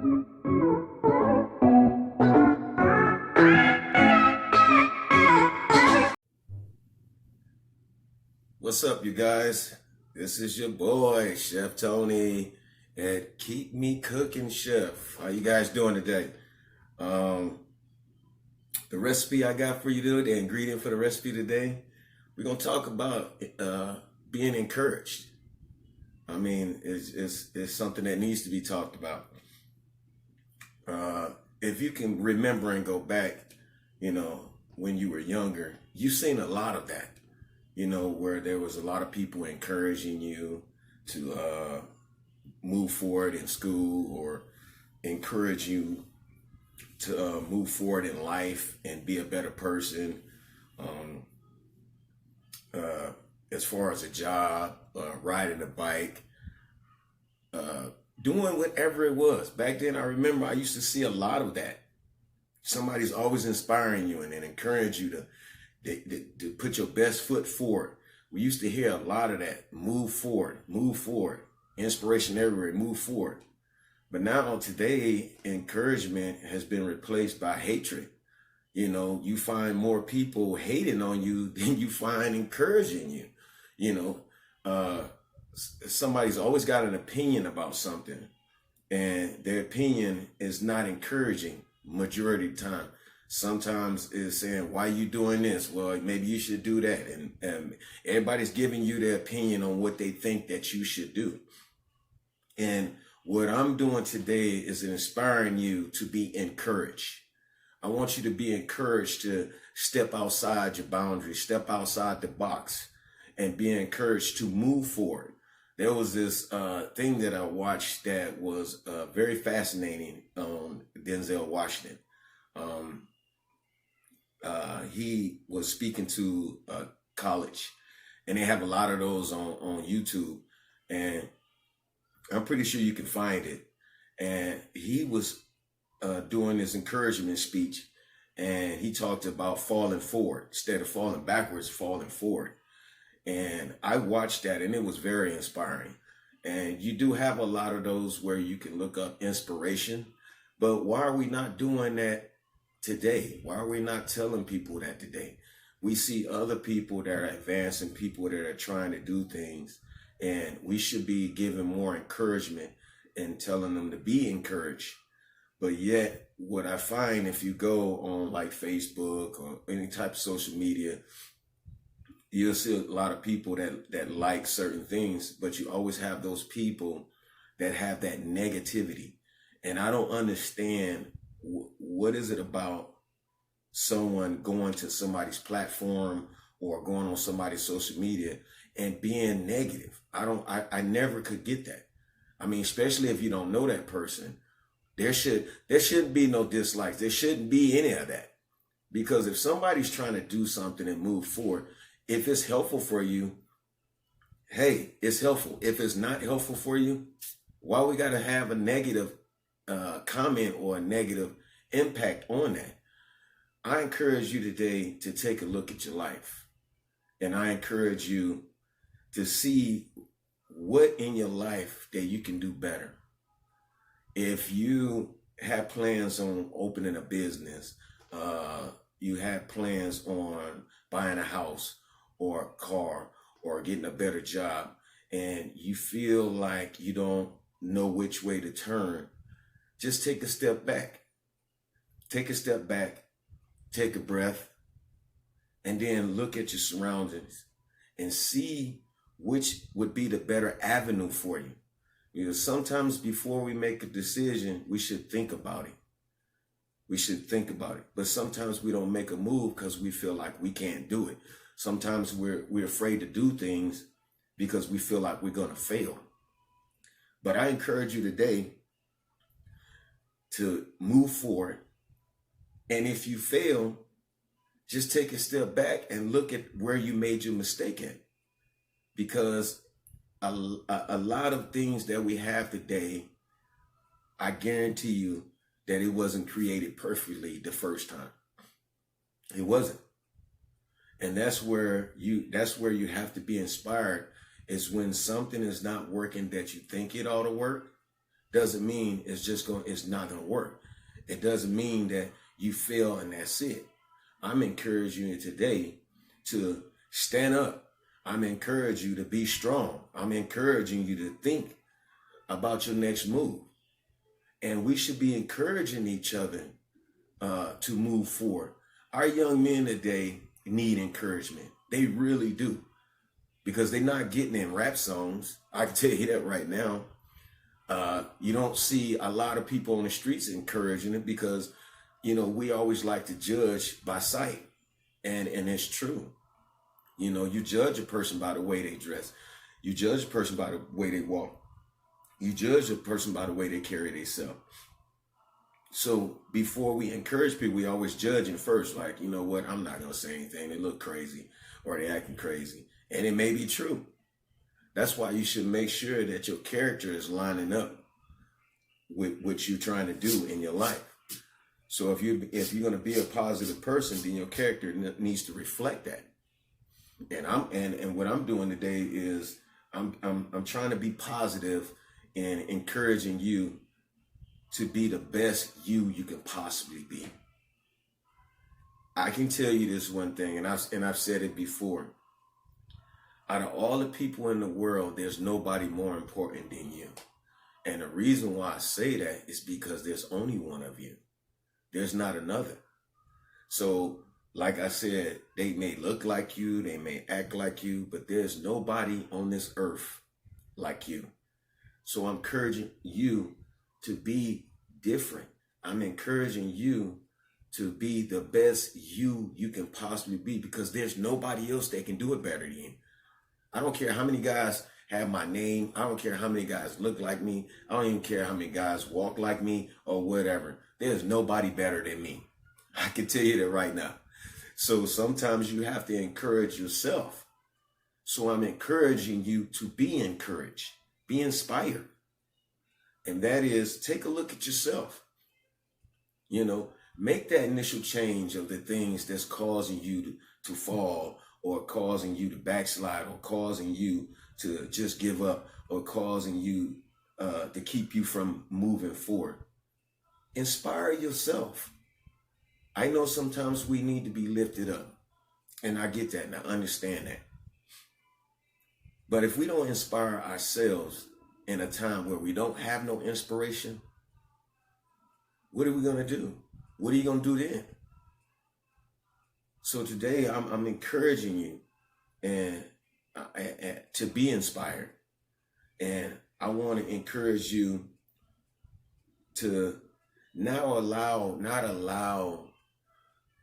What's up, you guys? This is your boy, Chef Tony at Keep Me Cooking Chef. How you guys doing today? The recipe I got for you today, the ingredient for the recipe today, we're going to talk about being encouraged. I mean, it's something that needs to be talked about. If you can remember and go back, when you were younger, you've seen a lot of that. Where there was a lot of people encouraging you to move forward in school or encourage you to move forward in life and be a better person. As far as a job, riding a bike, doing whatever it was. Back then, I remember I used to see a lot of that. Somebody's always inspiring you and encourage you to put your best foot forward. We used to hear a lot of that. Move forward, inspiration everywhere, move forward. But now today, encouragement has been replaced by hatred. You find more people hating on you than you find encouraging you. Somebody's always got an opinion about something, and their opinion is not encouraging majority of the time. Sometimes it's saying, why you doing this? Well, maybe you should do that. And everybody's giving you their opinion on what they think that you should do. And what I'm doing today is inspiring you to be encouraged. I want you to be encouraged to step outside your boundaries, step outside the box, and be encouraged to move forward. There was this thing that I watched that was very fascinating on Denzel Washington. He was speaking to college, and they have a lot of those on YouTube, and I'm pretty sure you can find it. And he was doing this encouragement speech, and he talked about falling forward instead of falling backwards, falling forward. And I watched that, and it was very inspiring. And you do have a lot of those where you can look up inspiration, but why are we not doing that today? Why are we not telling people that today? We see other people that are advancing, people that are trying to do things, and we should be giving more encouragement and telling them to be encouraged. But yet, what I find, if you go on like Facebook or any type of social media, you'll see a lot of people that like certain things, but you always have those people that have that negativity. And I don't understand what is it about someone going to somebody's platform or going on somebody's social media and being negative. I never could get that. I mean, especially if you don't know that person, there shouldn't be no dislikes. There shouldn't be any of that. Because if somebody's trying to do something and move forward, if it's helpful for you, hey, it's helpful. If it's not helpful for you, why we got to have a negative comment or a negative impact on that? I encourage you today to take a look at your life. And I encourage you to see what in your life that you can do better. If you have plans on opening a business, you have plans on buying a house or a car or getting a better job, and you feel like you don't know which way to turn, just take a step back. Take a step back, take a breath, and then look at your surroundings and see which would be the better avenue for you. Because sometimes before we make a decision, we should think about it. We should think about it. But sometimes we don't make a move because we feel like we can't do it. Sometimes we're afraid to do things because we feel like we're going to fail. But I encourage you today to move forward. And if you fail, just take a step back and look at where you made your mistake at. Because a lot of things that we have today, I guarantee you that it wasn't created perfectly the first time. It wasn't. And that's where you have to be inspired, is when something is not working that you think it ought to work, doesn't mean it's not gonna work. It doesn't mean that you fail and that's it. I'm encouraging you today to stand up. I'm encouraging you to be strong. I'm encouraging you to think about your next move. And we should be encouraging each other to move forward. Our young men today need encouragement. They really do. Because they're not getting in rap songs. I can tell you that right now. You don't see a lot of people on the streets encouraging it because, we always like to judge by sight. And it's true. You judge a person by the way they dress. You judge a person by the way they walk. You judge a person by the way they carry themselves. So before we encourage people, we always judge them first. Like, you know what? I'm not going to say anything. They look crazy or they acting crazy. And it may be true. That's why you should make sure that your character is lining up with what you're trying to do in your life. So if you're going to be a positive person, then your character needs to reflect that. And what I'm doing today is I'm trying to be positive and encouraging you to be the best you can possibly be. I can tell you this one thing, and I've said it before. Out of all the people in the world, there's nobody more important than you. And the reason why I say that is because there's only one of you. There's not another. So, like I said, they may look like you, they may act like you, but there's nobody on this earth like you. So I'm encouraging you to be different. I'm encouraging you to be the best you can possibly be, because there's nobody else that can do it better than you. I don't care how many guys have my name. I don't care how many guys look like me. I don't even care how many guys walk like me or whatever. There's nobody better than me. I can tell you that right now. So sometimes you have to encourage yourself. So I'm encouraging you to be encouraged, be inspired. And that is, take a look at yourself. Make that initial change of the things that's causing you to fall, or causing you to backslide, or causing you to just give up, or causing you to keep you from moving forward. Inspire yourself. I know sometimes we need to be lifted up, and I get that and I understand that. But if we don't inspire ourselves in a time where we don't have no inspiration, what are we going to do? What are you going to do then? So today I'm encouraging you and to be inspired. And I want to encourage you to not allow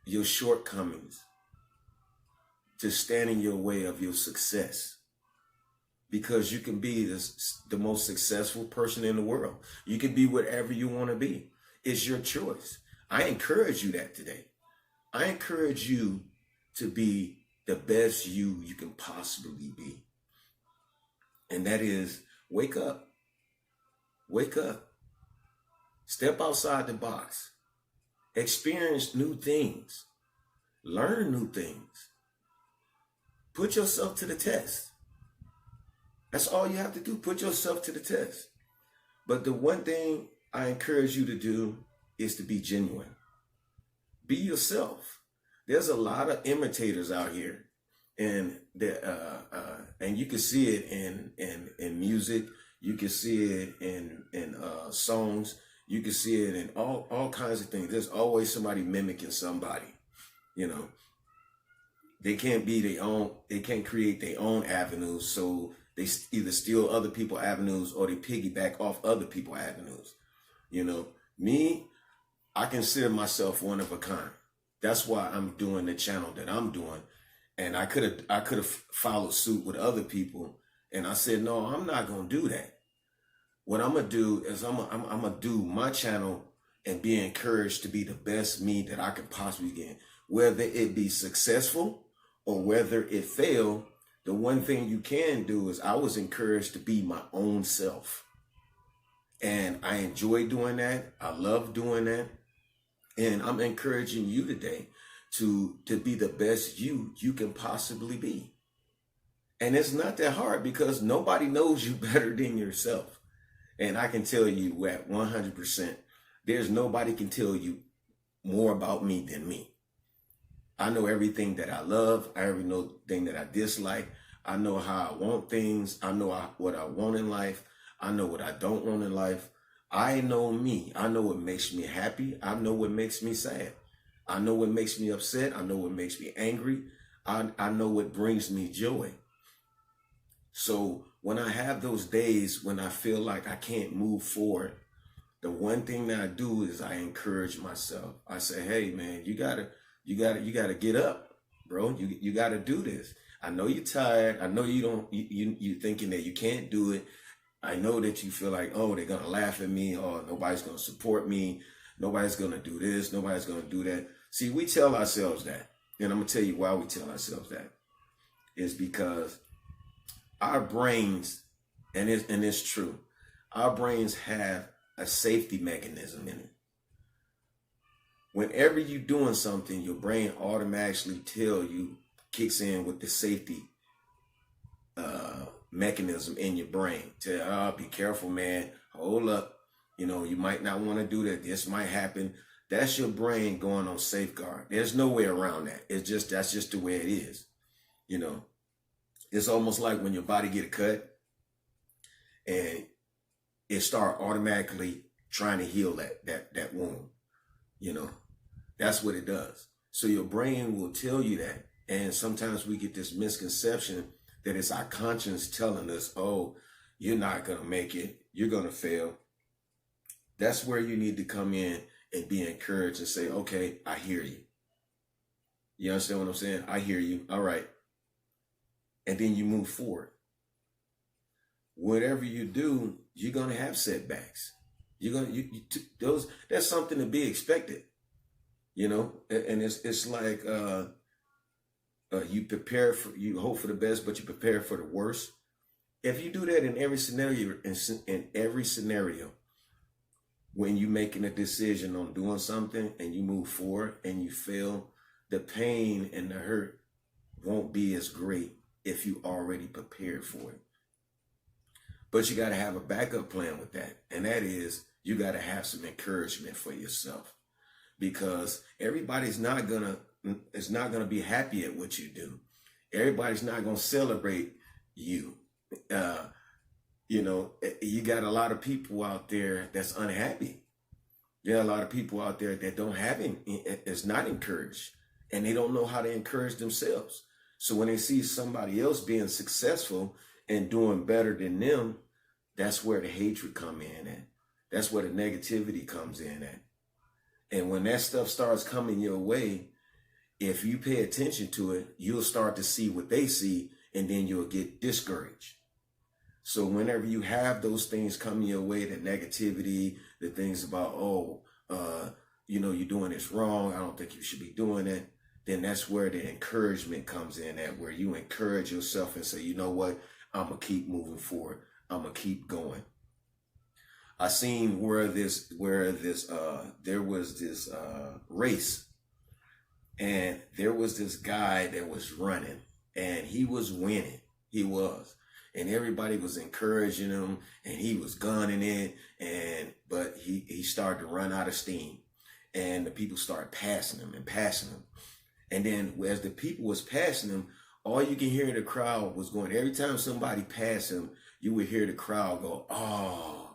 your shortcomings to stand in your way of your success. Because you can be the most successful person in the world. You can be whatever you want to be. It's your choice. I encourage you that today. I encourage you to be the best you can possibly be. And that is, wake up. Wake up. Step outside the box. Experience new things. Learn new things. Put yourself to the test. That's all you have to do. Put yourself to the test. But the one thing I encourage you to do is to be genuine. Be yourself. There's a lot of imitators out here, and you can see it in music. You can see it in songs. You can see it in all kinds of things. There's always somebody mimicking somebody. They can't be their own. They can't create their own avenues. So they either steal other people's avenues or they piggyback off other people's avenues. Me, I consider myself one of a kind. That's why I'm doing the channel that I'm doing. And I could have followed suit with other people. And I said, no, I'm not going to do that. What I'm going to do is I'm going to do my channel and be encouraged to be the best me that I could possibly get. Whether it be successful or whether it fail, the one thing you can do is I was encouraged to be my own self. And I enjoy doing that. I love doing that. And I'm encouraging you today to be the best you can possibly be. And it's not that hard because nobody knows you better than yourself. And I can tell you at 100%, there's nobody can tell you more about me than me. I know everything that I love. I already know everything that I dislike. I know how I want things. I know what I want in life. I know what I don't want in life. I know me. I know what makes me happy. I know what makes me sad. I know what makes me upset. I know what makes me angry. I know what brings me joy. So when I have those days when I feel like I can't move forward, the one thing that I do is I encourage myself. I say, hey man, you gotta get up, bro. You gotta do this. I know you're tired. I know you're thinking that you can't do it. I know that you feel like, oh, they're gonna laugh at me, or nobody's gonna support me, nobody's gonna do this, nobody's gonna do that. See, we tell ourselves that, and I'm gonna tell you why we tell ourselves that. Is because our brains, and it's true, our brains have a safety mechanism in it. Whenever you're doing something, your brain automatically kicks in with the safety mechanism in your brain. Tell, be careful, man. Hold up. You might not want to do that. This might happen. That's your brain going on safeguard. There's no way around that. That's just the way it is. It's almost like when your body get a cut and it start automatically trying to heal that wound. That's what it does. So your brain will tell you that. And sometimes we get this misconception that it's our conscience telling us, oh, you're not going to make it. You're going to fail. That's where you need to come in and be encouraged and say, okay, I hear you. You understand what I'm saying? I hear you. All right. And then you move forward. Whatever you do, you're going to have setbacks. That's something to be expected, and it's like, you hope for the best, but you prepare for the worst. If you do that in every scenario, when you're making a decision on doing something and you move forward and you fail, the pain and the hurt won't be as great if you already prepared for it. But you got to have a backup plan with that. And that is, you got to have some encouragement for yourself, because everybody's not going to be happy at what you do. Everybody's not going to celebrate you. You got a lot of people out there that's unhappy. There are a lot of people out there that is not encouraged, and they don't know how to encourage themselves. So when they see somebody else being successful and doing better than them, that's where the hatred come in at. That's where the negativity comes in at. And when that stuff starts coming your way, if you pay attention to it, you'll start to see what they see, and then you'll get discouraged. So whenever you have those things coming your way, the negativity, the things about, you're doing this wrong, I don't think you should be doing it, then that's where the encouragement comes in at, where you encourage yourself and say, you know what, I'm going to keep moving forward. I'm going to keep going. I seen where there was this race, and there was this guy that was running, and he was winning. He was. And everybody was encouraging him, and he was gunning it, but he started to run out of steam, and the people started passing him. And then as the people was passing him, all you can hear in the crowd was going, every time somebody passed him, you would hear the crowd go, oh.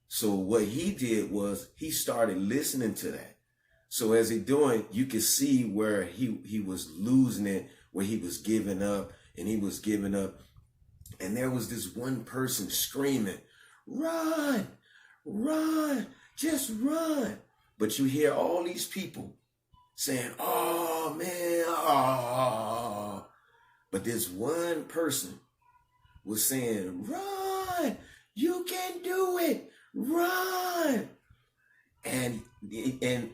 So what he did was he started listening to that. So as he doing, you could see where he was losing it, where he was giving up, and he was giving up. And there was this one person screaming, run, just run. But you hear all these people saying, oh man, oh. But this one person was saying, run, you can do it, run. And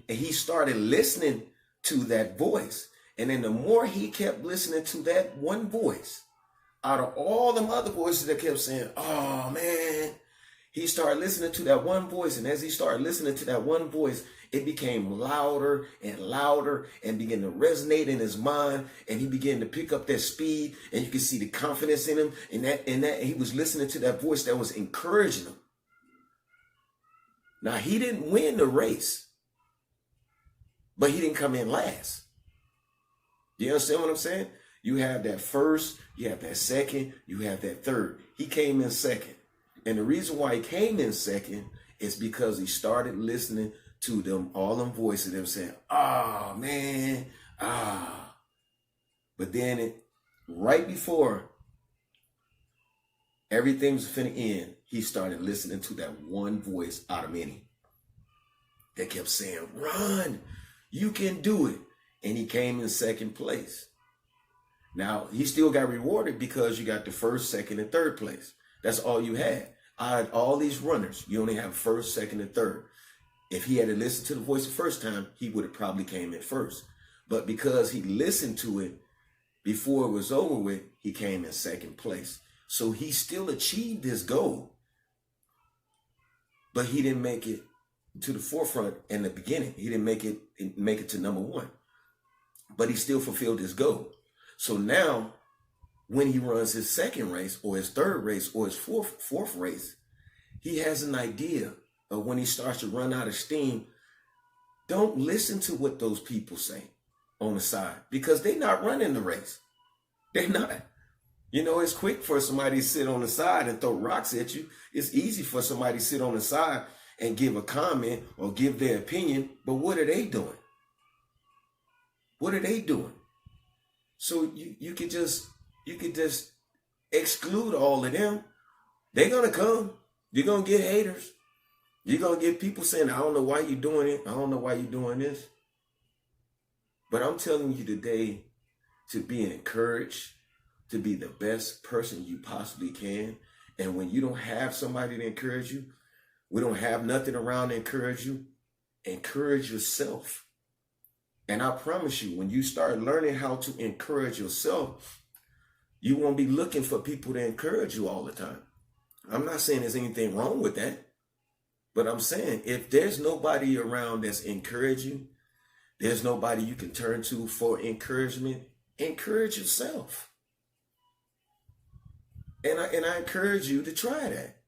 he started listening to that voice. And then the more he kept listening to that one voice, out of all them other voices that kept saying, oh man, He started listening to that one voice, and as he started listening to that one voice, it became louder and louder and began to resonate in his mind, and he began to pick up that speed, and you could see the confidence in him, and he was listening to that voice that was encouraging him. Now, he didn't win the race, but he didn't come in last. You understand what I'm saying? You have that first, you have that second, you have that third. He came in second. And the reason why he came in second is because he started listening to them, all them voices, them saying, "Oh, man, ah." But then right before everything was finna end, he started listening to that one voice out of many that kept saying, "Run, you can do it." And he came in second place. Now, he still got rewarded because you got the first, second, and third place. That's all you had. Out of all these runners, you only have first, second, and third. If he had to listen to the voice the first time, he would have probably came in first. But because he listened to it before it was over with, he came in second place. So he still achieved his goal, but he didn't make it to the forefront in the beginning. He didn't make it to number one, but he still fulfilled his goal. So now, when he runs his second race or his third race or his fourth race, he has an idea of when he starts to run out of steam. Don't listen to what those people say on the side, because they're not running the race. They're not. You know, it's quick for somebody to sit on the side and throw rocks at you. It's easy for somebody to sit on the side and give a comment or give their opinion, but what are they doing? What are they doing? So you could just exclude all of them. They're gonna come. You're gonna get haters. You're gonna get people saying, "I don't know why you're doing it. I don't know why you're doing this." But I'm telling you today to be encouraged, to be the best person you possibly can. And when you don't have somebody to encourage you, we don't have nothing around to encourage you, encourage yourself. And I promise you, when you start learning how to encourage yourself, you won't be looking for people to encourage you all the time. I'm not saying there's anything wrong with that, but I'm saying if there's nobody around that's encouraging you, there's nobody you can turn to for encouragement, encourage yourself. And I encourage you to try that.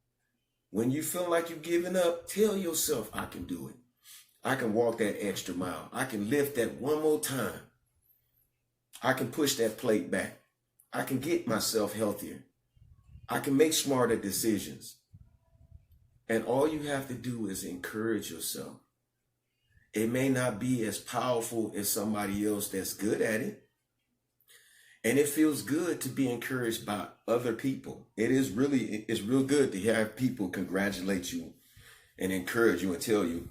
When you feel like you're giving up, tell yourself, "I can do it. I can walk that extra mile. I can lift that one more time. I can push that plate back. I can get myself healthier. I can make smarter decisions." And all you have to do is encourage yourself. It may not be as powerful as somebody else that's good at it. And it feels good to be encouraged by other people. It's real good to have people congratulate you and encourage you and tell you,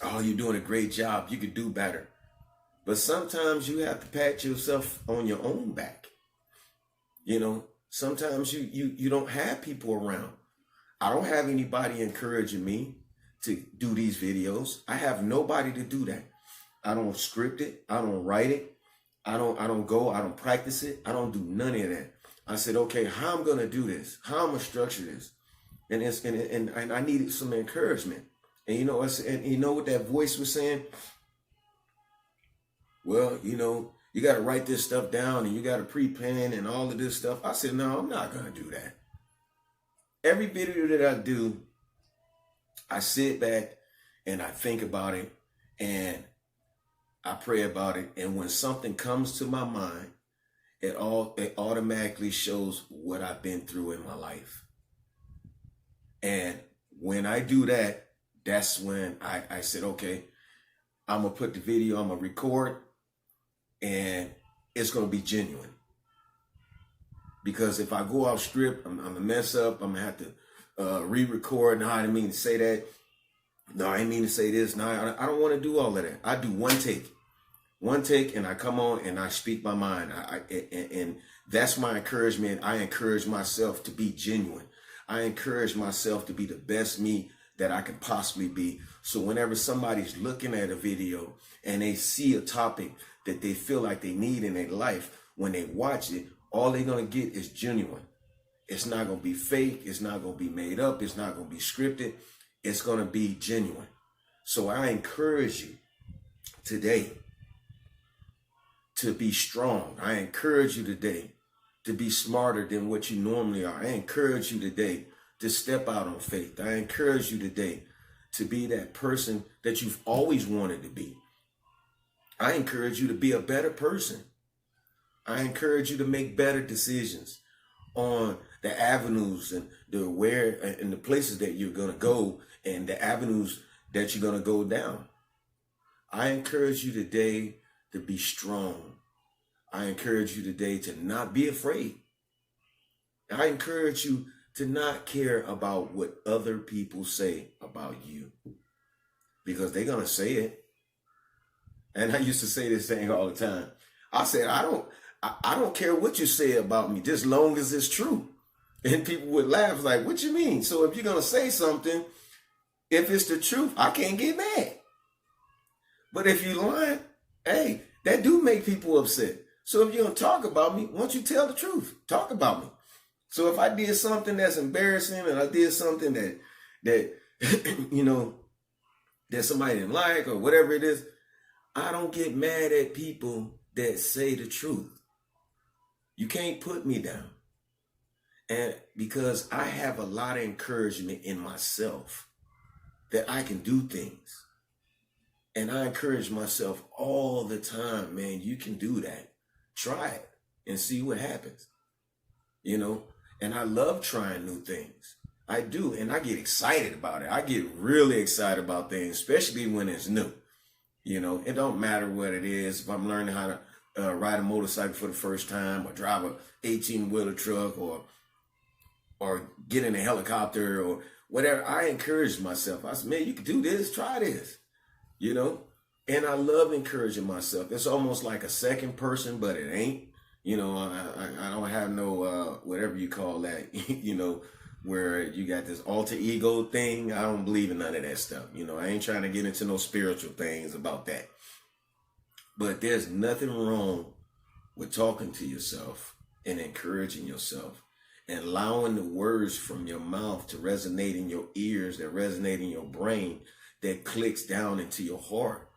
"Oh, you're doing a great job. You could do better." But sometimes you have to pat yourself on your own back. You know, sometimes you don't have people around. I don't have anybody encouraging me to do these videos. I have nobody to do that. I don't script it. I don't write it. I don't practice it. I don't do none of that. I said, okay, how I'm gonna do this? How I'm gonna structure this? And I needed some encouragement. And you know what that voice was saying? "Well, you got to write this stuff down and you got to pre-plan and all of this stuff." I said, "No, I'm not going to do that." Every video that I do, I sit back and I think about it and I pray about it. And when something comes to my mind, it automatically shows what I've been through in my life. And when I do that, that's when I said, okay, I'm going to put the video, I'm going to record, and it's going to be genuine. Because if I go out strip, I'm going to mess up. I'm going to have to re-record. No, I didn't mean to say that. No, I didn't mean to say this. No, I don't want to do all of that. I do one take, and I come on and I speak my mind. And that's my encouragement. I encourage myself to be genuine. I encourage myself to be the best me that I can possibly be. So whenever somebody's looking at a video and they see a topic that they feel like they need in their life, when they watch it, all they're going to get is genuine. It's not going to be fake. It's not going to be made up. It's not going to be scripted. It's going to be genuine. So I encourage you today to be strong. I encourage you today to be smarter than what you normally are. I encourage you today to step out on faith. I encourage you today to be that person that you've always wanted to be. I encourage you to be a better person. I encourage you to make better decisions on the avenues and the where and the places that you're going to go and the avenues that you're going to go down. I encourage you today to be strong. I encourage you today to not be afraid. I encourage you to not care about what other people say about you, because they're going to say it. And I used to say this thing all the time. I said, I don't care what you say about me, just long as it's true. And people would laugh like, what you mean? So if you're going to say something, if it's the truth, I can't get mad. But if you're lying, hey, that do make people upset. So if you're going to talk about me, why don't you tell the truth? Talk about me. So if I did something that's embarrassing and I did something that you know, that somebody didn't like or whatever it is, I don't get mad at people that say the truth. You can't put me down. And because I have a lot of encouragement in myself that I can do things. And I encourage myself all the time, man, you can do that. Try it and see what happens. You know, and I love trying new things. I do. And I get excited about it. I get really excited about things, especially when it's new. You know, it don't matter what it is. If I'm learning how to ride a motorcycle for the first time, or drive a 18-wheeler truck, or get in a helicopter or whatever, I encourage myself. I said, man, you can do this. Try this. You know, and I love encouraging myself. It's almost like a second person, but it ain't. You know, I don't have no, whatever you call that, you know, where you got this alter ego thing. I don't believe in none of that stuff. You know, I ain't trying to get into no spiritual things about that. But there's nothing wrong with talking to yourself and encouraging yourself and allowing the words from your mouth to resonate in your ears, that resonate in your brain, that clicks down into your heart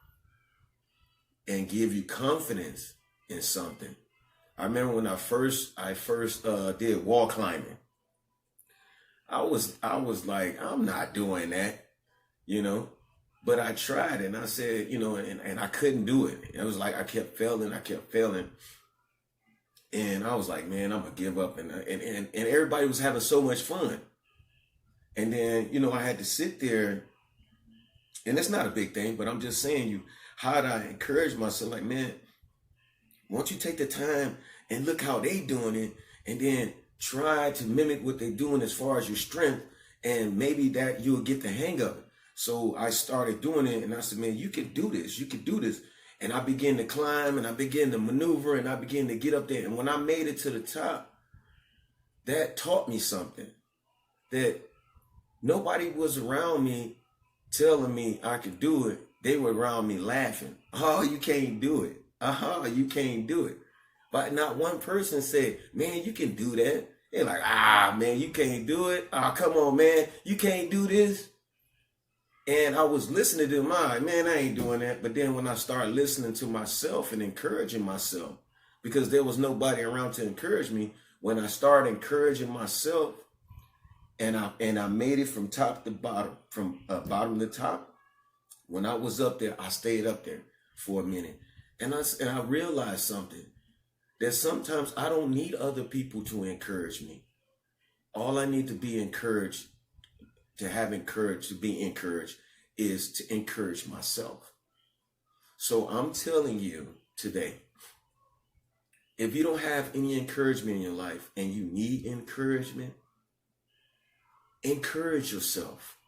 and give you confidence in something. I remember when I first did wall climbing. I was like, I'm not doing that, you know, but I tried and I said, you know, and I couldn't do it. It was like I kept failing. And I was like, man, I'm gonna give up. And everybody was having so much fun. And then, you know, I had to sit there, and it's not a big thing, but I'm just saying how did I encourage myself? Like, man, why don't you take the time and look how they doing it, and then try to mimic what they're doing as far as your strength, and maybe that you'll get the hang of it. So I started doing it, and I said, man, you can do this. You can do this. And I began to climb, and I began to maneuver, and I began to get up there. And when I made it to the top, that taught me something, that nobody was around me telling me I could do it. They were around me laughing. Oh, you can't do it. You can't do it. But not one person said, man, you can do that. They're like, man, you can't do it. Come on, man, you can't do this. And I was listening to them, man, I ain't doing that. But then when I started listening to myself and encouraging myself, because there was nobody around to encourage me, when I started encouraging myself, and I made it from top to bottom, from bottom to top. When I was up there, I stayed up there for a minute. And I realized something, that sometimes I don't need other people to encourage me. All I need to be encouraged, to be encouraged, is to encourage myself. So I'm telling you today, if you don't have any encouragement in your life and you need encouragement, encourage yourself.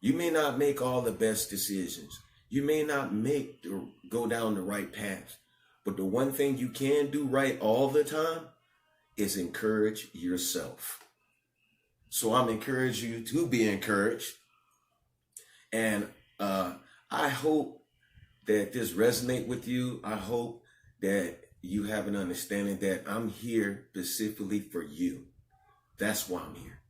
You may not make all the best decisions. You may not go down the right path. But the one thing you can do right all the time is encourage yourself. So I'm encouraging you to be encouraged. And I hope that this resonates with you. I hope that you have an understanding that I'm here specifically for you. That's why I'm here.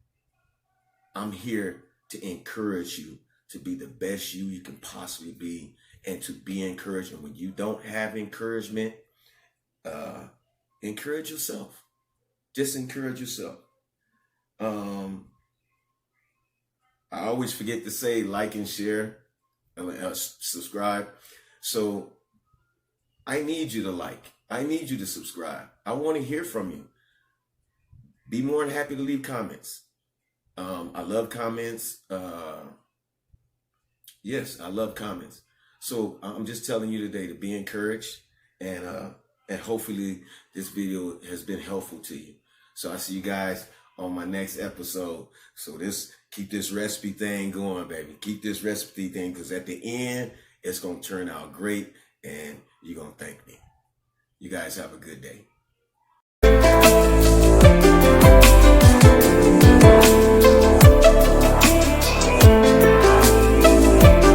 I'm here to encourage you to be the best you can possibly be, and to be encouraged. And when you don't have encouragement, encourage yourself. Just encourage yourself. I always forget to say like and share, subscribe. So I need you to like. I need you to subscribe. I want to hear from you. Be more than happy to leave comments. I love comments. Yes, I love comments. So I'm just telling you today to be encouraged, and hopefully this video has been helpful to you. So I see you guys on my next episode. So keep this recipe thing going, baby. Keep this recipe thing, because at the end, it's going to turn out great, and you're going to thank me. You guys have a good day.